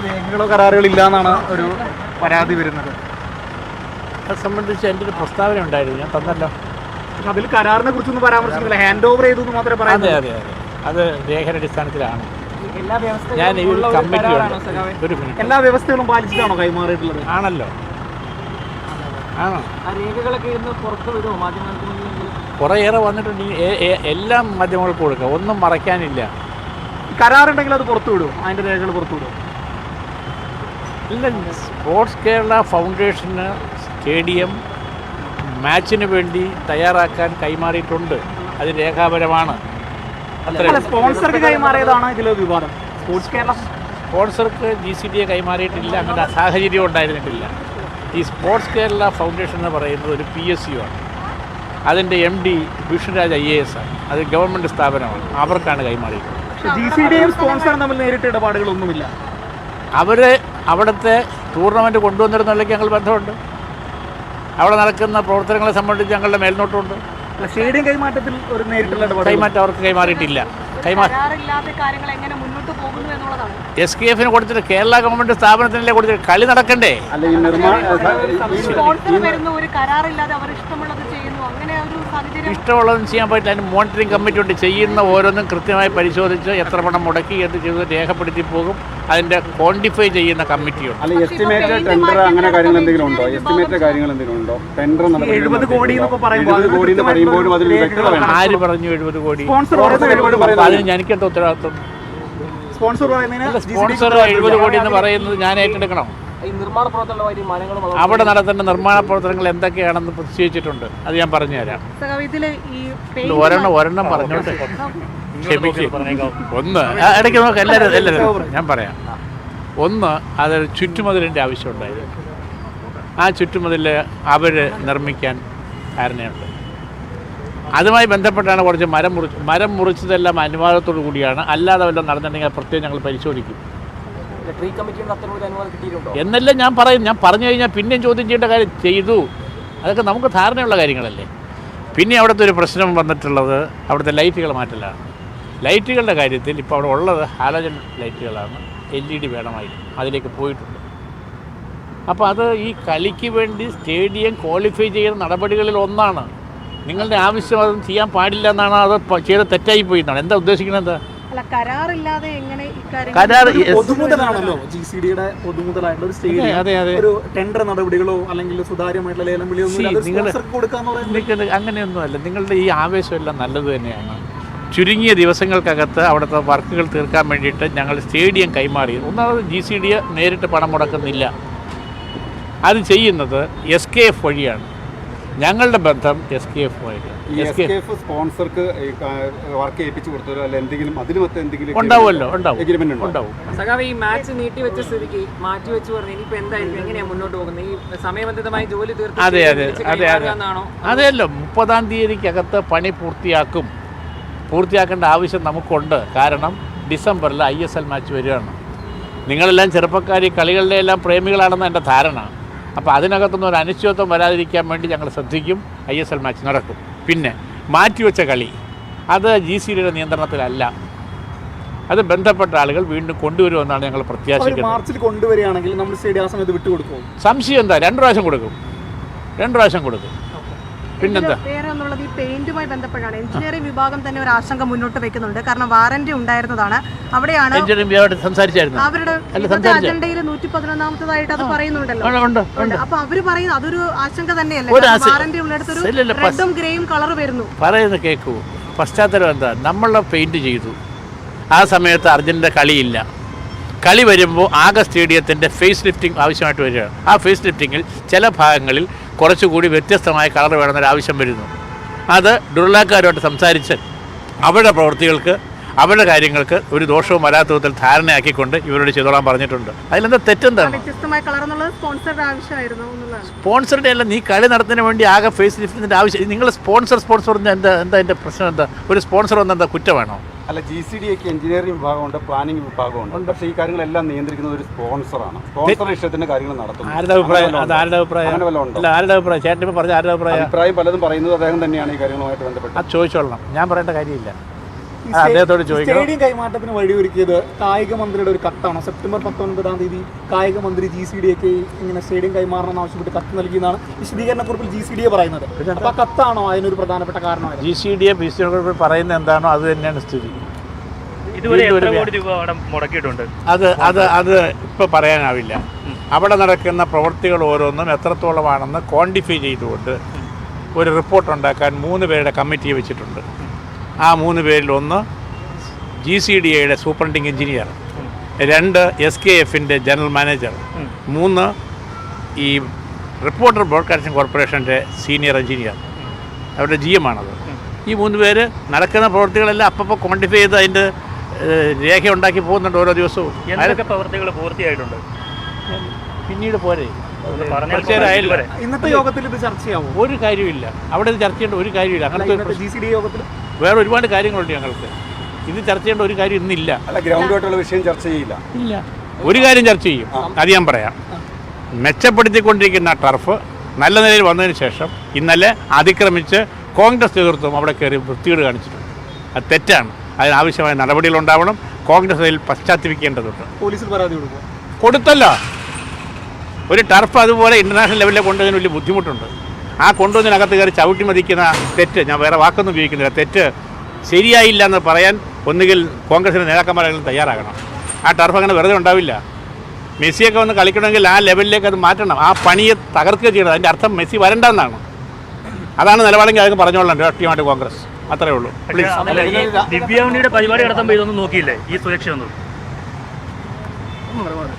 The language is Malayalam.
രേഖകളോ കരാറുകളോ ഇല്ലാന്നാണ് ഒരു പരാതി വരുന്നത്. അത് സംബന്ധിച്ച് എൻ്റെ ഒരു പ്രസ്താവന ഉണ്ടായിരുന്നു, ഞാൻ തന്നല്ലോ. അതിൽ കരാറിനെ കുറിച്ചൊന്നും പരാമർശിക്കുന്നില്ല, ഹാൻഡ് ഓവർ ചെയ്തു എന്ന് മാത്രമേ പറയാൻ. അതെ അതെ അതെ, അത് രേഖയുടെ അടിസ്ഥാനത്തിലാണ്. ഞാൻ ഈ ഒരു കമ്മിറ്റി ഒരു മിനിറ്റ്, എല്ലാ വ്യവസ്ഥകളും പാലിച്ചിട്ടാണോ കൈമാറിയിട്ടുള്ളത്? ആണല്ലോ, ആണോ? രേഖകളൊക്കെ പുറത്ത് വിടുമോ മാധ്യമങ്ങൾക്ക്? കുറേയേറെ വന്നിട്ടുണ്ട്, എല്ലാം മാധ്യമങ്ങൾക്ക് കൊടുക്കുക, ഒന്നും മറയ്ക്കാനില്ല. കരാറുണ്ടെങ്കിൽ അത് പുറത്തു വിടും, അതിൻ്റെ രേഖകൾ പുറത്തു വിടും. ഇല്ല, സ്പോർട്സ് കേരള ഫൗണ്ടേഷന് സ്റ്റേഡിയം മാച്ചിന് വേണ്ടി തയ്യാറാക്കാൻ കൈമാറിയിട്ടുണ്ട്, അത് രേഖാപരമാണ്. സ്പോൺസർക്ക് കൈമാറിയതാണ് ഇതിലെ വിവാദം. സ്പോർട്സ് കേരള സ്പോൺസർക്ക് GCDയെ കൈമാറിയിട്ടില്ല, അങ്ങനെ സാഹചര്യം ഉണ്ടായിരുന്നിട്ടില്ല. ഈ സ്പോർട്സ് കേരള ഫൗണ്ടേഷൻ എന്ന് പറയുന്നത് ഒരു PSU ആണ്, അതിൻ്റെ MD വിഷ്ണുരാജ് IAS ആണ്, അത് ഗവൺമെൻറ് സ്ഥാപനമാണ്, അവർക്കാണ് കൈമാറിയിട്ടുള്ളത്. GCDയും സ്പോൺസറും തമ്മിൽ നേരിട്ട് ഇടപാടുകളൊന്നുമില്ല. അവർ അവിടുത്തെ ടൂർണമെൻറ്റ് കൊണ്ടുവന്നിരുന്നതിലേക്ക് ഞങ്ങൾ ബന്ധമുണ്ട്, അവിടെ നടക്കുന്ന പ്രവർത്തനങ്ങളെ സംബന്ധിച്ച് ഞങ്ങളുടെ മേൽനോട്ടമുണ്ട്. സ്റ്റേഡിയം കൈമാറ്റത്തിൽ ഒരു നേരിട്ടുള്ള കൈമാറ്റം അവർക്ക് കൈമാറിയിട്ടില്ല. SKF കൊടുത്തിട്ട് കേരള ഗവൺമെന്റ് സ്ഥാപനത്തിനല്ലേ കൊടുത്തിട്ട് കളി നടക്കണ്ടേ? ഇഷ്ടമുള്ളതും ചെയ്യാൻ പറ്റില്ല. അതിന് മോണിറ്ററിംഗ് കമ്മിറ്റി ഉണ്ട്, ചെയ്യുന്ന ഓരോന്നും കൃത്യമായി പരിശോധിച്ച് എത്ര പണം മുടക്കി എന്ത് ചെയ്ത് രേഖപ്പെടുത്തി പോകും. അതിന്റെ ക്വാണ്ടിഫൈ ചെയ്യുന്ന കമ്മിറ്റിയുണ്ട്. ആര് പറഞ്ഞു 70 കോടി? അതിന് എനിക്കെന്താ ഉത്തരവാദിത്വം? സ്പോൺസർ 70 കോടി എന്ന് പറയുന്നത് ഞാൻ ഏറ്റെടുക്കണം. അവിടെ നടത്തേണ്ട നിർമ്മാണ പ്രവർത്തനങ്ങൾ എന്തൊക്കെയാണെന്ന് നിശ്ചയിച്ചിട്ടുണ്ട്, അത് ഞാൻ പറഞ്ഞു തരാം. ഒരെണ്ണം പറഞ്ഞോട്ടെ, ക്ഷമിക്കും. ഒന്ന് ഇടയ്ക്ക് നോക്കാം, എല്ലാവരും ഞാൻ പറയാം. ഒന്ന്, അത് ചുറ്റുമതിലിൻ്റെ ആവശ്യമുണ്ടായിരുന്നു. ആ ചുറ്റുമതിൽ അവർ നിർമ്മിക്കാൻ ധാരണയുണ്ട്. അതുമായി ബന്ധപ്പെട്ടാണ് കുറച്ച് മരം മുറിച്ചതെല്ലാം അനുവാദത്തോടു കൂടിയാണ്. അല്ലാതെ വല്ലതും നടന്നിട്ടുണ്ടെങ്കിൽ അത് പ്രത്യേകം ഞങ്ങൾ പരിശോധിക്കും എന്നെല്ലാം ഞാൻ പറയും. ഞാൻ പറഞ്ഞു കഴിഞ്ഞാൽ പിന്നെയും ചോദ്യം ചെയ്യേണ്ട കാര്യം ചെയ്തു, അതൊക്കെ നമുക്ക് ധാരണയുള്ള കാര്യങ്ങളല്ലേ. പിന്നെ അവിടുത്തെ ഒരു പ്രശ്നം വന്നിട്ടുള്ളത് അവിടുത്തെ ലൈറ്റുകൾ മാറ്റലാണ്. ലൈറ്റുകളുടെ കാര്യത്തിൽ ഇപ്പോൾ അവിടെ ഉള്ളത് ഹാലജൻ ലൈറ്റുകളാണ്, LED വേണമായിരുന്നു, അതിലേക്ക് പോയിട്ടുണ്ട്. അപ്പോൾ അത് ഈ കളിക്ക് വേണ്ടി സ്റ്റേഡിയം ക്വാളിഫൈ ചെയ്യുന്ന നടപടികളിൽ ഒന്നാണ്. നിങ്ങളുടെ ആവശ്യം അതൊന്നും ചെയ്യാൻ പാടില്ല എന്നാണ്, അത് ചെയ്ത് തെറ്റായി പോയി എന്നാണ്. എന്താ ഉദ്ദേശിക്കുന്നത്? പൊതുമുതലാണല്ലോ GCDയുടെ പൊതുമുതലായിട്ടുള്ള ഒരു സ്റ്റേഡിയം, ഒരു ടെൻഡർ നടപടികളോ അല്ലെങ്കിൽ സുതാര്യമായിട്ടുള്ള ലേലം വിളിയോ അങ്ങനെയൊന്നുമല്ല. നിങ്ങളുടെ ഈ ആവേശമെല്ലാം നല്ലത് തന്നെയാണ്. ചുരുങ്ങിയ ദിവസങ്ങൾക്കകത്ത് അവിടുത്തെ വർക്കുകൾ തീർക്കാൻ വേണ്ടിയിട്ട് ഞങ്ങൾ സ്റ്റേഡിയം കൈമാറി. ഒന്നാമത് GCDയെ നേരിട്ട് പണം മുടക്കുന്നില്ല, അത് ചെയ്യുന്നത് SKF വഴിയാണ്. ഞങ്ങളുടെ ബന്ധം SKF വഴിയാണ്. സ്പോൺസർക്ക് വർക്ക് ഏൽപ്പിച്ചു കൊടുത്തോ അല്ല എന്തെങ്കിലും അതിന് ഉണ്ടാവുമല്ലോ, ഉണ്ടാവും. ഈ മാച്ച് നീട്ടിവെച്ച സ്ഥിതിക്ക് മാറ്റിവെച്ച് പറഞ്ഞു ഇനിയിപ്പോൾ എന്തായിരിക്കും, എങ്ങനെയാണ് മുന്നോട്ട് പോകുന്നത്? ഈ സമയബന്ധിതമായി ജോലി തീർത്ത് അതെയല്ലോ 30-ാം തീയതിക്കകത്ത് പണി പൂർത്തിയാക്കേണ്ട ആവശ്യം നമുക്കുണ്ട്. കാരണം ഡിസംബറിൽ ISL മാച്ച് വരികയാണ്. നിങ്ങളെല്ലാം ചെറുപ്പക്കാർ കളികളുടെ എല്ലാം പ്രേമികളാണെന്ന് എൻ്റെ ധാരണ. അപ്പോൾ അതിനകത്തൊന്നും ഒരു അനിശ്ചിതത്വം വരാതിരിക്കാൻ വേണ്ടി ഞങ്ങൾ ശ്രദ്ധിക്കും. ISL മാച്ച് നടക്കും. പിന്നെ മാറ്റിവെച്ച കളി അത് GCDയുടെ നിയന്ത്രണത്തിലല്ല, അത് ബന്ധപ്പെട്ട ആളുകൾ വീണ്ടും കൊണ്ടുവരുമെന്നാണ് ഞങ്ങൾ പ്രത്യാശിക്കുന്നത്. മാർച്ചിൽ കൊണ്ടുവരികയാണെങ്കിൽ നമ്മൾ സ്റ്റേഡിയം ആ സമയത്ത് വിട്ടുകൊടുക്കും. സംശയം എന്താ? 2 പ്രാവശ്യം കൊടുക്കും. പിന്നെന്താ? വേറെ ഒന്നുള്ളത് ഈ പെയിന്റുമായി ബന്ധപ്പെട്ടാണ്. എഞ്ചിനീയറിംഗ് വിഭാഗം തന്നെ ഒരു ആശങ്ക മുന്നോട്ട് വെക്കുന്നുണ്ട്. കാരണം വാറന്റി ഉണ്ടായിരുന്നതാണ്, അവിടെയാണ് അവരുടെ അജണ്ടയിൽ 111-ാമത്തേതായിട്ട് അത് പറയുന്നുണ്ടല്ലോ. അപ്പൊ അവര് പറയുന്നത് അതൊരു ആശങ്ക തന്നെയല്ലേ? വാറന്റി ഉള്ളിടത്തൊരു റെഡും ഗ്രേയും കളർ വരുന്നു. പറയുന്നത് കേൾക്കൂ, പശ്ചാത്തലം എന്താ? നമ്മളെ പെയിന്റ് ചെയ്തു, ആ സമയത്ത് അർജന്റീന കളിയില്ല. കളി വരുമ്പോൾ ആകെ സ്റ്റേഡിയത്തിൻ്റെ ഫേസ് ലിഫ്റ്റിംഗ് ആവശ്യമായിട്ട് വരികയാണ്. ആ ഫേസ് ലിഫ്റ്റിങ്ങിൽ ചില ഭാഗങ്ങളിൽ കുറച്ചുകൂടി വ്യത്യസ്തമായ കളർ വേണമെന്നൊരാവശ്യം വരുന്നു. അത് ഡുർലാക്കാരുമായിട്ട് സംസാരിച്ച് അവരുടെ പ്രവൃത്തികൾക്ക് അവരുടെ കാര്യങ്ങൾക്ക് ഒരു ദോഷവും വരാത്ത വിധത്തിൽ ധാരണയാക്കിക്കൊണ്ട് ഇവരോട് ചെയ്തോളാൻ പറഞ്ഞിട്ടുണ്ട്. അതിലെന്താ തെറ്റെന്താണ്? സ്പോൺസറുടെ അല്ല, നീ കളി നടത്തുന്നതിന് വേണ്ടി ആകെ ഫേസ് ലിഫ്റ്റിൻ്റെ ആവശ്യം. നിങ്ങൾ സ്പോൺസർ എന്താ അതിൻ്റെ പ്രശ്നം എന്താ? ഒരു സ്പോൺസർ വന്നെന്താ കുറ്റമാണോ? അല്ല, GCDക്ക് എഞ്ചിനീയറിംഗ് വിഭാഗമുണ്ട്, പ്ലാനിംഗ് വിഭാഗമുണ്ട്. പക്ഷേ ഈ കാര്യങ്ങളെല്ലാം നിയന്ത്രിക്കുന്നത് ഒരു സ്പോൺസറാണ്. സ്പോൺസർ ഇഷ്ടത്തിന്റെ കാര്യങ്ങൾ നടത്തുന്നത്. ആരുടെ അഭിപ്രായം? ചേട്ടൻ പറഞ്ഞ ആരുടെ അഭിപ്രായം? പലതും പറയുന്നത് അദ്ദേഹം തന്നെയാണ് ഈ കാര്യങ്ങളുമായിട്ട് ബന്ധപ്പെട്ട്. അത് ചോദിച്ചോളണം, ഞാൻ പറയേണ്ട കാര്യമില്ല. അദ്ദേഹത്തോട് ചോദിക്കണം. സ്റ്റേഡിയം കൈമാറ്റത്തിന് വഴിയൊരുക്കിയത് കായിക മന്ത്രിയുടെ ഒരു കത്താണോ? സെപ്റ്റംബർ 19-ാം തീയതി കായിക മന്ത്രി GCDക്ക് ഇങ്ങനെ സ്റ്റേഡിയം കൈമാറണമെന്ന് ആവശ്യപ്പെട്ട് കത്ത് നൽകിയെന്നാണ് വിശദീകരണക്കുറിപ്പിൽ GCDA പറയുന്നത്. അപ്പോൾ ആ കത്താണോ അതിനൊരു പ്രധാനപ്പെട്ട കാരണമായത്? GCDA വിശദീകരണക്കുറിപ്പിൽ പറയുന്നത് എന്താണോ അത് തന്നെയാണ് സ്ഥിതി. ഇതുവരെ എത്ര കോടി രൂപ അവിടെ മുടക്കിയിട്ടുണ്ട്? അത് ഇപ്പോൾ പറയാനാവില്ല. അവിടെ നടക്കുന്ന പ്രവൃത്തികൾ ഓരോന്നും എത്രത്തോളമാണെന്ന് ക്വാണ്ടിഫൈ ചെയ്തുകൊണ്ട് ഒരു റിപ്പോർട്ട് ഉണ്ടാക്കാൻ 3 പേരുടെ കമ്മിറ്റിയെ വെച്ചിട്ടുണ്ട്. ആ 3 പേരിൽ ഒന്ന് GCDAയുടെ സൂപ്രണ്ടിങ് എഞ്ചിനീയർ, 2 SKFൻ്റെ ജനറൽ മാനേജർ, 3 ഈ റിപ്പോർട്ടർ ബ്രോഡ്കാസ്റ്റിംഗ് കോർപ്പറേഷൻ്റെ സീനിയർ എഞ്ചിനീയർ, അവരുടെ GM ആണത്. ഈ 3 പേര് നടക്കുന്ന പ്രവൃത്തികളെല്ലാം അപ്പോൾ ക്വാണ്ടിഫൈ ചെയ്ത് അതിൻ്റെ രേഖ ഉണ്ടാക്കി പോകുന്നുണ്ട് ഓരോ ദിവസവും. എന്തൊക്കെ പ്രവൃത്തികൾ പൂർത്തിയായിട്ടുണ്ട്? പിന്നീട് പോരെ, ഇന്നത്തെ യോഗത്തിൽ ഇത് ചർച്ചയാവും? ഒരു കാര്യമില്ല, അവിടെ ഇത് ചർച്ച ചെയ്യേണ്ട ഒരു കാര്യമില്ല. അങ്ങനത്തെ GCDA യോഗത്തിൽ വേറെ ഒരുപാട് കാര്യങ്ങളുണ്ട് ഞങ്ങൾക്ക്. ഇത് ചർച്ച ചെയ്യേണ്ട ഒരു കാര്യം ഇന്നില്ല. അല്ല, ഗ്രൗണ്ടുമായിട്ടുള്ള വിഷയം ചർച്ച ചെയ്യില്ല. ഇല്ല, ഒരു കാര്യം ചർച്ച ചെയ്യും, അത് ഞാൻ പറയാം. മെച്ചപ്പെടുത്തിക്കൊണ്ടിരിക്കുന്ന ടർഫ് നല്ല നിലയിൽ വന്നതിന് ശേഷം ഇന്നലെ അതിക്രമിച്ച് കോൺഗ്രസ് നേതൃത്വം അവിടെ കയറി വൃത്തികേട് കാണിച്ചിട്ടുണ്ട്. അത് തെറ്റാണ്. അതിനാവശ്യമായ നടപടികളുണ്ടാവണം. കോൺഗ്രസ് അതിൽ പശ്ചാത്തപിക്കേണ്ടതുണ്ട്. പോലീസിൽ പരാതി കൊടുത്തല്ലോ. ഒരു ടർഫ് അതുപോലെ ഇൻ്റർനാഷണൽ ലെവലിൽ കൊണ്ടുവന്നതിന് വലിയ ബുദ്ധിമുട്ടുണ്ട്. ആ കൊണ്ടുവന്നതിനകത്ത് കയറി ചവിട്ടി മതിക്കുന്ന തെറ്റ്, ഞാൻ വേറെ വാക്കൊന്നും ഉപയോഗിക്കുന്നില്ല, തെറ്റ് ശരിയായില്ല എന്ന് പറയാൻ ഒന്നുകിൽ കോൺഗ്രസിൻ്റെ നേതാക്കന്മാരെങ്കിലും തയ്യാറാകണം. ആ ടർഫ് അങ്ങനെ വെറുതെ ഉണ്ടാവില്ല. മെസ്സിയൊക്കെ വന്ന് കളിക്കണമെങ്കിൽ ആ ലെവലിലേക്ക് അത് മാറ്റണം. ആ പണിയെ തകർക്കുക ചെയ്യണം. അതിൻ്റെ അർത്ഥം മെസ്സി വരണ്ടെന്നാണ്. അതാണ് നിലപാടെങ്കിൽ അതൊക്കെ പറഞ്ഞോളാം രാഷ്ട്രീയമായിട്ട് കോൺഗ്രസ്. അത്രേ ഉള്ളൂ. ദിവ്യാംഗിയുടെ പരിപാടി നടത്തുമ്പോൾ ഇതൊന്നും നോക്കിയില്ലേ, ഈ സുരക്ഷ ഒന്നും?